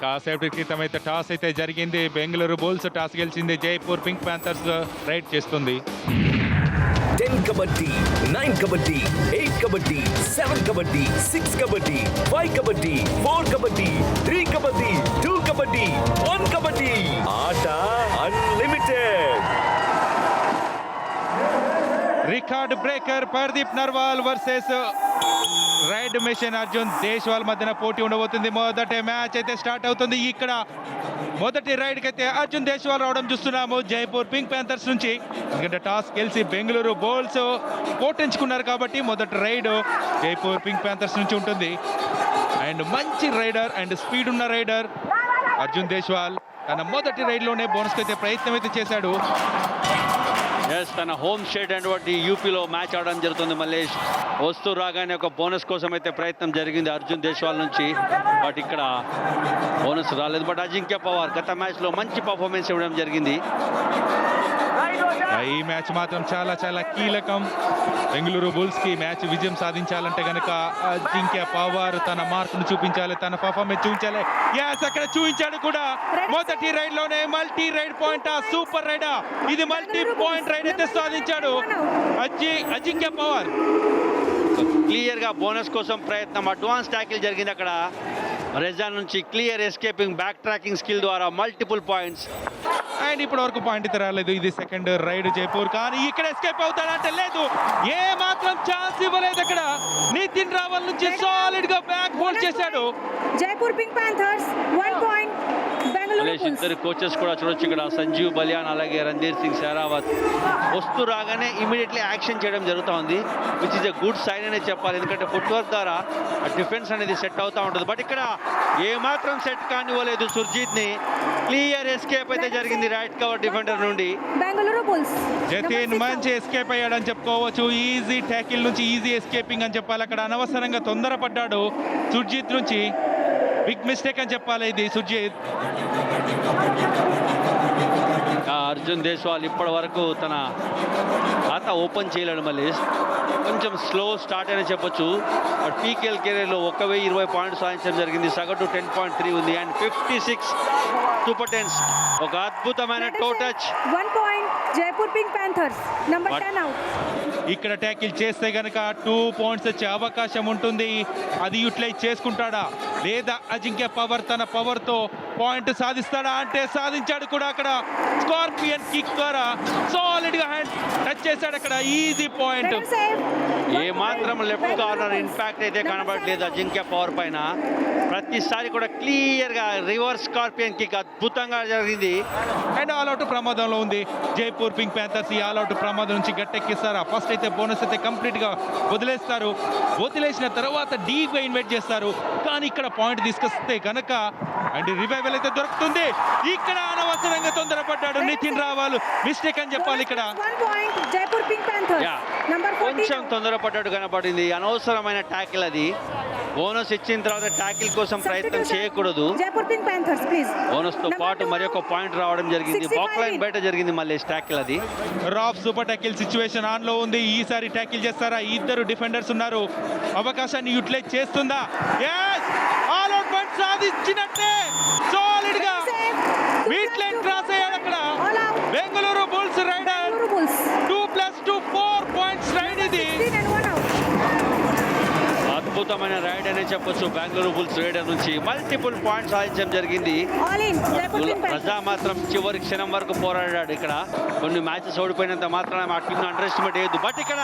కాసేపటి క్రితం అయితే టాస్ అయితే జరిగింది. బెంగళూరు బుల్స్ టాస్ గెలిచింది. జైపూర్ పింక్ ప్యాంథర్స్ రైడ్ చేస్తుంది. 10 kabaddi, 9 kabaddi, 8 kabaddi, 7 kabaddi, 6 kabaddi, 5 kabaddi, 4 kabaddi, 3 kabaddi, 2 kabaddi, 1 kabaddi. Aata unlimited. Record breaker Pardeep Narwal versus raid mission Arjun Deshwal మధ్యన పోటీ ఉండబోతుంది. మొదటి మ్యాచ్ అయితే స్టార్ట్ అవుతుంది. ఇక్కడ మొదటి రైడ్కి అయితే అర్జున్ దేశ్వాల్ రావడం చూస్తున్నాము జైపూర్ పింక్ ప్యాంథర్స్ నుంచి. ఎందుకంటే టాస్ గెలిచి బెంగళూరు బౌల్స్ పోటెంచుకున్నారు కాబట్టి మొదటి రైడ్ జైపూర్ పింక్ ప్యాంథర్స్ నుంచి ఉంటుంది. అండ్ మంచి రైడర్ అండ్ స్పీడ్ ఉన్న రైడర్ అర్జున్ దేశ్వాల్ తన మొదటి రైడ్లోనే బోనస్కి అయితే ప్రయత్నం అయితే చేశాడు. తన హోమ్ స్టేట్ అటువంటి యూపీలో మ్యాచ్ ఆడడం జరుగుతుంది. మల్లేష్ వస్తూ రాగానే ఒక బోనస్ కోసం అయితే ప్రయత్నం జరిగింది అర్జున్ దేశ్వాల్ నుంచి. బట్ ఇక్కడ బోనస్ రాలేదు. బట్ అజింక్య పవార్ గత మ్యాచ్లో మంచి పర్ఫార్మెన్స్ ఇవ్వడం జరిగింది. ఈ మ్యాచ్ మాత్రం చాలా చాలా కీలకం. బెంగళూరు బుల్స్ కి మ్యాచ్ విజయం సాధించాలంటే కనుక అజింక్య పవార్ తన మార్కును చూపించాలి, తన పర్ఫార్మెన్స్ చూపించాలి. యాస్ అక్కడ చూపించాడు కూడా. మొదటి రైడ్ లోనే మల్టీ రైడ్ పాయింట్, సూపర్ రైడా ఇది. మల్టీ పాయింట్ రైడ్ అయితే సాధించాడు అజింక్య పవార్. క్లియర్ గా బోనస్ కోసం ప్రయత్నం. అడ్వాన్స్ ట్యాకిల్ జరిగింది అక్కడ రెజా నుంచి. Clear escaping back tracking skill ద్వారా మల్టిపుల్ పాయింట్స్. అండ్ ఇప్పటి వరకు పాయింట్ అయితే రాలేదు. ఇది సెకండ్ రైడ్ జైపూర్. కానీ ఇక్కడ ఎస్కేప్ అవుతాడంటే లేదు, ఏ మాత్రం ఛాన్స్ ఇవ్వలేదు అక్కడ. నితిన్ రావల్ నుంచి సాలిడ్ గా బ్యాక్ హోల్డ్ చేశాడు. Jaipur Pink Panthers 1 point. ఇద్దరు కోచెస్ కూడా చూడొచ్చు ఇక్కడ. సంజీవ్ బలియాన్ అలాగే రణ్ధీర్ సింగ్ షెరావత్ వస్తూ రాగానే ఇమీడియట్లీ యాక్షన్ చేయడం జరుగుతుంది. Which is a good sign అనే చెప్పాలి. ఎందుకంటే ఫుట్ వర్క్ ద్వారా డిఫెన్స్ అనేది సెట్ అవుతూ ఉంటుంది. బట్ ఇక్కడ ఏమాత్రం సెట్ కానివ్వలేదు సుర్జీత్ ని. క్లియర్ ఎస్కేప్ అయితే జరిగింది రైట్ కవర్ డిఫెండర్ నుండి. బెంగళూరు బుల్స్ జతిన్ మంచి ఎస్కేప్ అయ్యాడని చెప్పుకోవచ్చు. ఈజీ ట్యాకిల్ నుంచి ఈజీ ఎస్కేపింగ్ అని చెప్పాలి. అక్కడ అనవసరంగా తొందరపడ్డాడు సుర్జీత్ నుంచి. బిగ్ మిస్టేక్ అని చెప్పాలి ఇది సుర్జీత్. అర్జున్ దేశ్వాల్ ఇప్పటి వరకు తన ఖాతా ఓపెన్ చేయలేడు. మళ్ళీ కొంచెం స్లో స్టార్ట్ అని చెప్పొచ్చు. బట్ పీకేఎల్ కెరీర్లో 1020 పాయింట్స్ సాధించడం జరిగింది. సగటు 10.3 ఉంది. And 56 super tens. ఒక అద్భుతమైన toe touch. 1 point Jaipur Pink Panthers. Number 10 out. ఇక్కడ ట్యాకిల్ చేస్తే గనక 2 పాయింట్స్ వచ్చే అవకాశం ఉంటుంది. అది యూటిలైజ్ చేసుకుంటాడా లేదా అజింక్య పవర్ తన పవర్ తో పాయింట్ సాధిస్తాడా అంటే సాధించాడు కూడా. అక్కడ స్కార్పియన్ కిక్ ద్వారా సాలిడ్ గా హ్యాండ్ టచ్ చేశాడు. అక్కడ ఈజీ పాయింట్. ఏ మాత్రం లెఫ్ట్ కార్నర్ ఇంపాక్ట్ అయితే కనబడలేదు అజింక్య పవర్ పైన. ప్రతిసారి కూడా క్లియర్ గా రివర్స్ స్కార్పియన్ కిక్ అద్భుతంగా జరిగింది. అండ్ ఆల్అౌట్ ప్రమాదంలో ఉంది జైపూర్ పింక్ ప్యాంథర్స్. ఈ ఆల్అౌట్ ప్రమాదం నుంచి గట్టెక్కిస్తారా? ఫస్ట్ అయితే బోనస్ అయితే కంప్లీట్ గా వదిలేస్తారు. వదిలేసిన తర్వాత డీప్ గా ఇన్వైట్ చేస్తారు. కానీ ఇక్కడ పాయింట్ తీసుకొస్తే కనుక అండ్ రివైవల్ అయితే దొరుకుతుంది. ఇక్కడ అనవసరంగా తొందరపడ్డాడు నితిన్ రావాల్. మిస్టేక్ అని చెప్పాలి ఇక్కడ. కొంచెం తొందరపడ్డాడు కనపడింది. అనవసరమైన ట్యాకిల్ అది. బోనస్ ఇచ్చిన తర్వాత ట్యాకిల్ కోసం ప్రయత్నం చేయకూడదు. బోనస్ తో పాటు మరి ఒక పాయింట్ రావడం జరిగింది. బాక్ లైన్ బయట జరిగింది మళ్ళీ ట్యాకిల్ అది. రాఫ్ సూపర్ ట్యాకిల్ సిచ్యువేషన్ ఆన్ లో ఉంది. ఈసారి ట్యాకిల్ చేస్తారా? ఇద్దరు డిఫెండర్స్ ఉన్నారు. అవకాశాన్ని యూటిలైజ్ చేస్తుందా? ఆల్ అవుట్ పాయింట్ సాధించినట్టే. సాలిడ్ గా మీట్ లైన్ క్రాస్ అయ్యాడు అక్కడ Bengaluru Bulls raider. 2+2 4 points raid ఇది. అద్భుతమైన రైడ్ అనే చెప్పొచ్చు. బెంగళూరు బుల్స్ రైడర్ నుంచి మల్టిపుల్ పాయింట్స్ సాధించడం జరిగింది. రజా మాత్రం చివరి క్షణం వరకు పోరాడాడు. ఇక్కడ కొన్ని మ్యాచెస్ ఓడిపోయినంత మాత్రం ఆ టీమ్ అండర్ ఎస్టిమేట్ చేయొద్దు. బట్ ఇక్కడ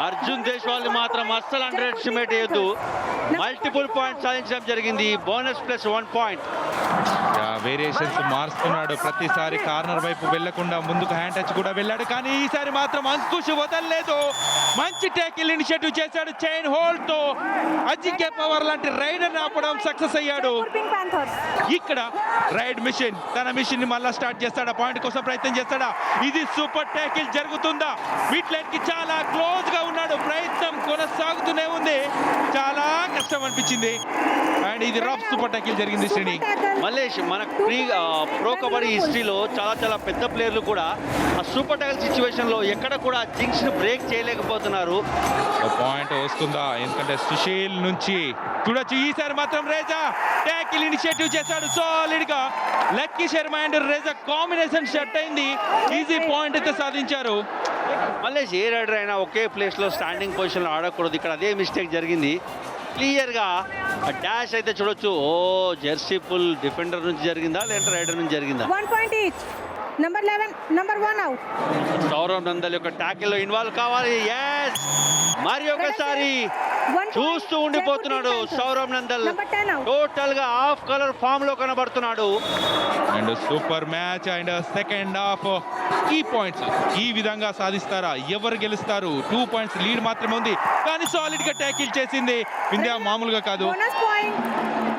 అర్జున్ దేశ్వాల్ మాత్రం అస్సలు అండర్ ఎస్టిమేట్ చేయొద్దు. మల్టిపుల్ పాయింట్స్ సాధించడం జరిగింది. Bonus +1 point. వేరియేషన్స్ మారుస్తున్నాడు. ప్రతిసారి కార్నర్ వైపు వెళ్లకుండా ముందుకు హ్యాండ్ టచ్ కూడా వెళ్ళాడు, కానీ ఈసారి మాత్రం అంకుష్ వదలలేదు. మంచి టేకిల్ ఇనిషియేటివ్ చేశాడు. చైన్ హోల్డ్ తో అజింక్య పవర్ లాంటి రైడర్ ఆపడం సక్సెస్ అయ్యాడు. Jaipur Pink Panthers. ఇక్కడ రైడ్ మిషన్ తన మిషన్ ని మళ్ళా స్టార్ట్ చేస్తాడా, పాయింట్ కోసం ప్రయత్నం చేస్తాడా? ఇది సూపర్ టేకిల్ జరుగుతుందా? మిడ్ లైన్ కి చాలా క్లోజ్ గా ఉన్నాడు. ప్రయత్నం కొనసాగుతూనే ఉంది. చాలా కష్టం అనిపించింది. అండ్ ఇది రఫ్ సూపర్ టేకిల్ జరిగింది. శ్రేణి మల్లేష్, మన ప్రో కబడ్డీ హిస్టరీలో చాలా పెద్ద ప్లేయర్లు కూడా ఆ సూపర్ టైగర్ సిచ్యువేషన్ లో ఎక్కడ కూడా జింక్స్ ని బ్రేక్ చేయలేకపోతున్నారు. పాయింట్ వస్తుందా? ఎందుకంటే సుశీల్ నుంచి చూడొచ్చు. ఈసారి మాత్రం రేజా ట్యాకిల్ ఇనిషియేటివ్ చేశాడు. సాలిడ్ గా lucky Sharma and Reza combination set అయింది. ఈజీ పాయింట్ అయితే సాధించారు. మల్లేష్, ఏ రైడర్ అయినా ఒకే ప్లేస్ లో స్టాండింగ్ పొజిషన్ లో ఆడకూడదు. ఇక్కడ అదే మిస్టేక్ జరిగింది. క్లియర్ గా డాష్ అయితే చూడొచ్చు. ఓ జెర్సీ పుల్ డిఫెండర్ నుంచి జరిగిందా లేదంటే రైడర్ నుంచి జరిగిందా? 1 point each. Number 11, number 1 out. Sourav Nandal యొక్క ట్యాకిల్ లో ఇన్వాల్వ్ కావాలి. ఎస్, మరి ఒకసారి చూస్తూ ఉండిపోతున్నాడు Saurav Nandal. Number 10 out. Total గా హాఫ్ కలర్ ఫామ్ లో కనబడుతున్నాడు. And super match. And second half ఈ పాయింట్స్ ఈ విధంగా సాధిస్తారా? ఎవరు గెలుస్తారు? 2 పాయింట్స్ లీడ్ మాత్రమే ఉంది, కానీ సాలిడ్ గా ట్యాకిల్ చేసింది ఇండియా. మామూలుగా కాదు. Bonus point.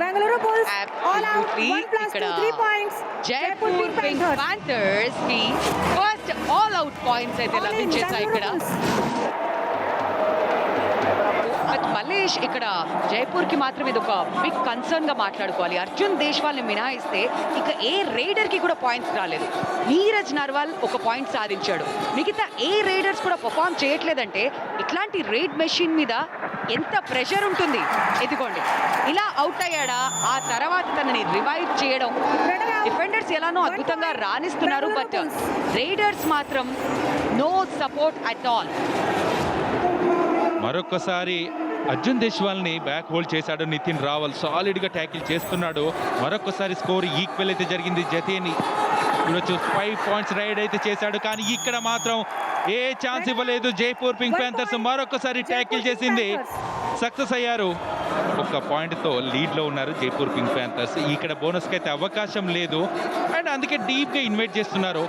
Bengaluru Bulls. All out. Absolutely. 1 plus 2, 3 points. Jaipur Pink Panthers కి ఫస్ట్ ఆల్ అవుట్ పాయింట్స్ అయితే All in లభించేసాయి ఇక్కడ. Bengaluru Bulls. బట్ మల్లేష్, ఇక్కడ జైపూర్ కి మాత్రం ఇది ఒక బిగ్ కన్సర్న్ గా మాట్లాడుకోవాలి. అర్జున్ దేశ్వాల్ ని మినహాయిస్తే ఇక ఏ రైడర్ కి కూడా పాయింట్స్ రాలేదు. నీరజ్ నర్వాల్ ఒక పాయింట్ సాధించాడు. మిగతా ఏ రైడర్స్ కూడా పర్ఫామ్ చేయట్లేదంటే ఇట్లాంటి రైడ్ మెషిన్ మీద ఎంత ప్రెషర్ ఉంటుంది. ఎదుకోండి, ఇలా అవుట్ అయ్యాడా, ఆ తర్వాత తనని రివైవ్ చేయడం. డిఫెండర్స్ ఎలానో అద్భుతంగా రాణిస్తున్నారు, బట్ రైడర్స్ మాత్రం నో సపోర్ట్ అట్ ఆల్. మరొకసారి అర్జున్ దేశ్వాల్ ని బ్యాక్ హోల్డ్ చేశాడు నితిన్ రావల్. సాలిడ్ గా ట్యాకిల్ చేస్తున్నాడు. మరొకసారి స్కోర్ ఈక్వల్ అయితే జరిగింది. జతేని చూడొచ్చు 5 పాయింట్స్ రైడ్ అయితే చేశాడు, కానీ ఇక్కడ మాత్రం ఏ ఛాన్స్ ఇవ్వలేదు. జైపూర్ పింక్ ప్యాంథర్స్ మరొకసారి ట్యాకిల్ చేసింది. సక్సెస్ అయ్యారు. ఒక పాయింట్ తో లీడ్ లో ఉన్నారు జైపూర్ పింక్ ప్యాంథర్స్. ఇక్కడ బోనస్ కి అయితే అవకాశం లేదు, అండ్ అందుకే డీప్ గా ఇన్వైట్ చేస్తున్నారు.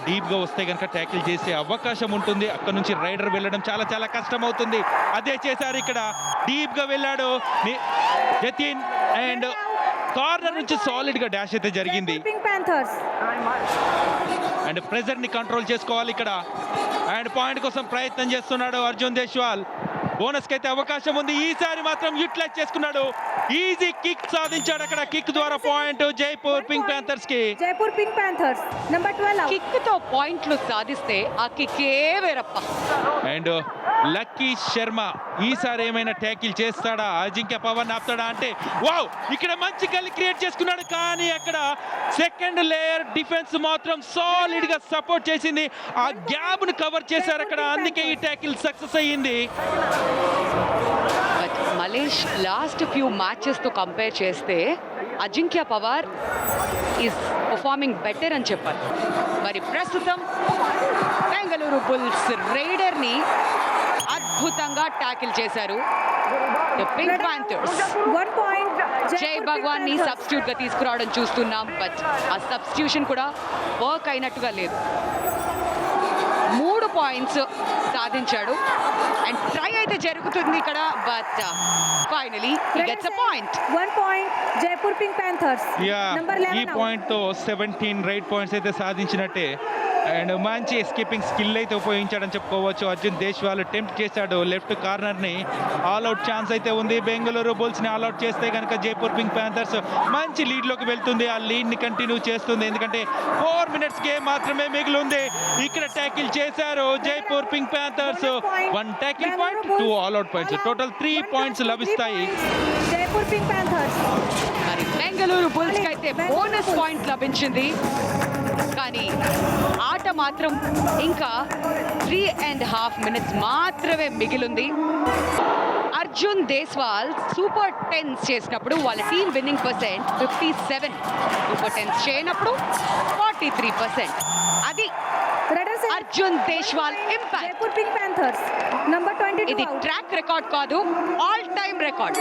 డీప్ గా వస్తే కనుక ట్యాకిల్ చేసే అవకాశం ఉంటుంది. అక్కడ నుంచి రైడర్ వెళ్ళడం చాలా కష్టం అవుతుంది. అదే చేశారు ఇక్కడ. డీప్ గా వెళ్ళాడు జతిన్, అండ్ కార్నర్ నుంచి సాలిడ్ గా డాష్ అయితే జరిగింది. Jaipur Pink Panthers. And pressure ని కంట్రోల్ చేసుకోవాలి ఇక్కడ. అండ్ పాయింట్ కోసం ప్రయత్నం చేస్తున్నాడు అర్జున్ దేశ్వాల్. బోనస్ కి అయితే అవకాశం ఉంది. ఈసారి మాత్రం యూటిలైజ్ చేసుకున్నాడు. ఈజీ కిక్ సాధించాడు అక్కడ. కిక్ ద్వారా పాయింట్ జైపూర్ పింక్ ప్యాంథర్స్ కి. Jaipur Pink Panthers. Number 12 out. Kick తో పాయింట్లు సాధిస్తే ఆ కిక్కే వేరప్ప. అండ్ లక్కీ శర్మ ఈసారి ఏమైనా ట్యాకిల్ చేస్తాడా? అజింక్య పవర్ ఆపుతాడా అంటే వావ్, ఇక్కడ మంచి గల్ క్రియేట్ చేసుకున్నాడు, కానీ అక్కడ సెకండ్ లేయర్ డిఫెన్స్ మాత్రం సాలిడ్ గా సపోర్ట్ చేసింది. ఆ గ్యాప్ ను కవర్ చేశారు అక్కడ. అందుకే ఈ ట్యాకిల్ సక్సెస్ అయ్యింది. బట్ మలేష్, లాస్ట్ ఫ్యూ మ్యాచెస్ తో కంపేర్ చేస్తే Ajinkya Pawar is performing better అని చెప్పాలి. మరి ప్రస్తుతం బెంగళూరు బుల్స్ రైడర్ ని అద్భుతంగా ట్యాకిల్ చేశారు పింక్ ప్యాంథర్స్. 1 point. జై Jaipur Pink భగవాన్ ని Panthers. సబ్స్టిట్యూట్ గా తీసుకురావడం చూస్తున్నాం, బట్ ఆ సబ్స్టిట్యూషన్ కూడా వర్క్ అయినట్టుగా లేదు. 3 పాయింట్స్ సాధించాడు అండ్ ట్రై అయితే జరుగుతుంది ఇక్కడ, but finally he gets a point. 1 point. Jaipur Pink Panthers. Yeah, Number ఈ 11 out. పాయింట్ తో 17 రైట్ పాయింట్స్ అయితే సాధించినట్టే. అండ్ మంచి ఎస్కేపింగ్ స్కిల్ అయితే ఉపయోగించాడని చెప్పుకోవచ్చు. అర్జున్ దేశ్వాల్ టెంప్ట్ చేశాడు లెఫ్ట్ కార్నర్ ని. ఆల్ అవుట్ ఛాన్స్ అయితే ఉంది. బెంగళూరు బుల్స్ ని ఆల్ అవుట్ చేస్తే కనుక జైపూర్ పింక్ ప్యాంథర్స్ మంచి లీడ్ లోకి వెళ్తుంది. ఆ లీడ్ ని కంటిన్యూ చేస్తుంది, ఎందుకంటే 4 మినిట్స్ గేమ్ మాత్రమే మిగిలి ఉంది. ఇక్కడ ట్యాకిల్ చేశారు Jaipur Pink Panthers. 1 tackle point, 2 all out points, total 3 points లభిస్తాయి. Jaipur Pink Panthers. మరి బెంగళూరు బుల్స్ కి అయితే బోనస్ పాయింట్ లభించింది, కానీ ఆట మాత్రం ఇంకా 3.5 మినిట్స్ మాత్రమే మిగిలింది. అర్జున్ దేశ్వాల్ సూపర్ టెన్స్ చేసినప్పుడు వాళ్ళ team winning percent 57, super tens చేయనప్పుడు 43%. అది Raiders in Arjun Deshwal impact. Jaipur Pink Panthers. Number 22 ఇది out. ట్రాక్ రికార్డ్ కాదు, ఆల్ టైమ్ రికార్డ్.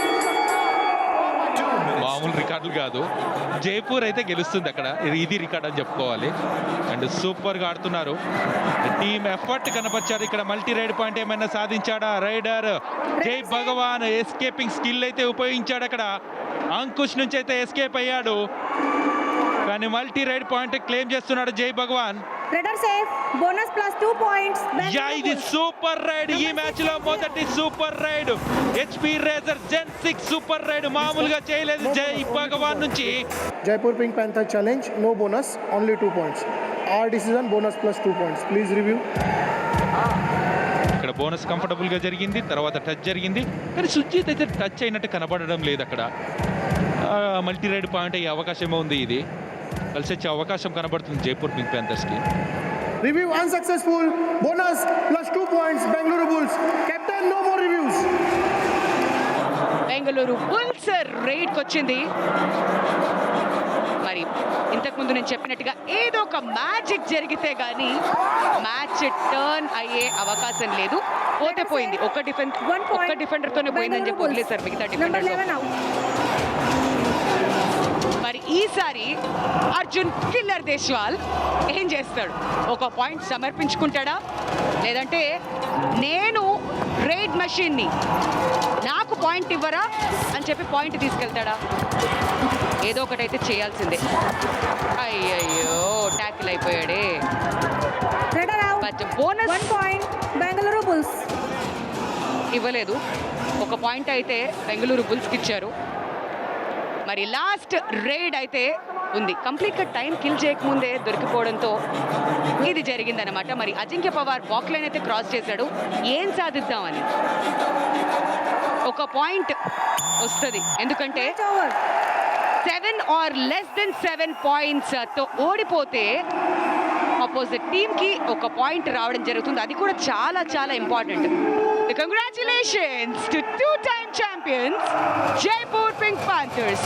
మామూలు రికార్డులు కాదు. జైపూర్ అయితే గెలుస్తుంది అక్కడ, ఇది రికార్డ్ అని చెప్పుకోవాలి. అండ్ సూపర్గా ఆడుతున్నారు, టీమ్ ఎఫర్ట్ కనపరిచారు. ఇక్కడ మల్టీ రైడ్ పాయింట్ ఏమైనా సాధించాడా రైడర్ జై భగవాన్? ఎస్కేపింగ్ స్కిల్ అయితే ఉపయోగించాడు అక్కడ. అంకుష్ నుంచి అయితే ఎస్కేప్ అయ్యాడు, కానీ మల్టీ రైడ్ పాయింట్ క్లెయిమ్ చేస్తున్నాడు జై భగవాన్. Raider safe. Bonus plus 2 points. Yeah, ఇది సూపర్ రైడ్. ఈ మ్యాచ్ లో మొదటి సూపర్ రైడ్ హెచ్పి రేజర్ జెన్ 6 సూపర్ రైడ్ మామూలుగా చేయలేదు జై భగవాన్ నుంచి. Jaipur Pink Panther challenge, no bonus, only 2 points. Our decision, bonus plus 2 points. Please review. ఇక్కడ బోనస్ కంఫర్టబుల్ గా జరిగింది, తర్వాత టచ్ జరిగింది, కానీ సుజిత్ అయితే టచ్ అయినట్టు కనబడడం లేదు అక్కడ. మల్టీ రైడ్ పాయింట్ అయ్యే అవకాశమే ఉంది, ఇది కలిసి వచ్చే అవకాశం కనబడుతుంది జైపూర్ పింక్ ప్యాంథర్స్ కి. Review unsuccessful, bonus plus 2 points. Bengaluru Bulls. Captain, no more reviews. Bengaluru Bulls రైడ్కి వచ్చింది. మరి ఇంతకుముందు నేను చెప్పినట్టుగా ఏదో ఒక మ్యాజిక్ జరిగితే కానీ మ్యాచ్ టర్న్ అయ్యే అవకాశం లేదు. పోతే పోయింది, ఒక్క డిఫెండర్తోనే పోయిందని చెప్పి వదిలేశారు మిగతా Number 11 డిఫెండర్. out. మరి ఈసారి అర్జున్ కిల్లర్ దేశ్వాల్ ఏం చేస్తాడు? ఒక పాయింట్ సమర్పించుకుంటాడా, లేదంటే నేను రైడ్ మెషిన్ని నాకు పాయింట్ ఇవ్వరా అని చెప్పి పాయింట్ తీసుకెళ్తాడా? ఏదో ఒకటైతే చేయాల్సిందే. అయ్యయ్యో, ట్యాకిల్ అయిపోయాడే. Raider out. But bonus 1 point. Bengaluru Bulls. ఇవ్వలేదు. ఒక పాయింట్ అయితే బెంగళూరు బుల్స్కి ఇచ్చారు. మరి లాస్ట్ రైడ్ అయితే ఉంది. కంప్లీట్గా టైం కిల్ చేయకముందే దొరికిపోవడంతో ఇది జరిగిందనమాట. మరి అజింక్య పవార్ బాక్ లైన్ అయితే క్రాస్ చేశాడు. ఏం సాధిద్దామని ఒక పాయింట్ వస్తుంది, ఎందుకంటే Match over. 7 or less than 7 points తో ఓడిపోతే ఆపోజిట్ టీమ్కి ఒక పాయింట్ రావడం జరుగుతుంది. అది కూడా చాలా చాలా important. Congratulations to 2-time champions Jaipur Pink Panthers.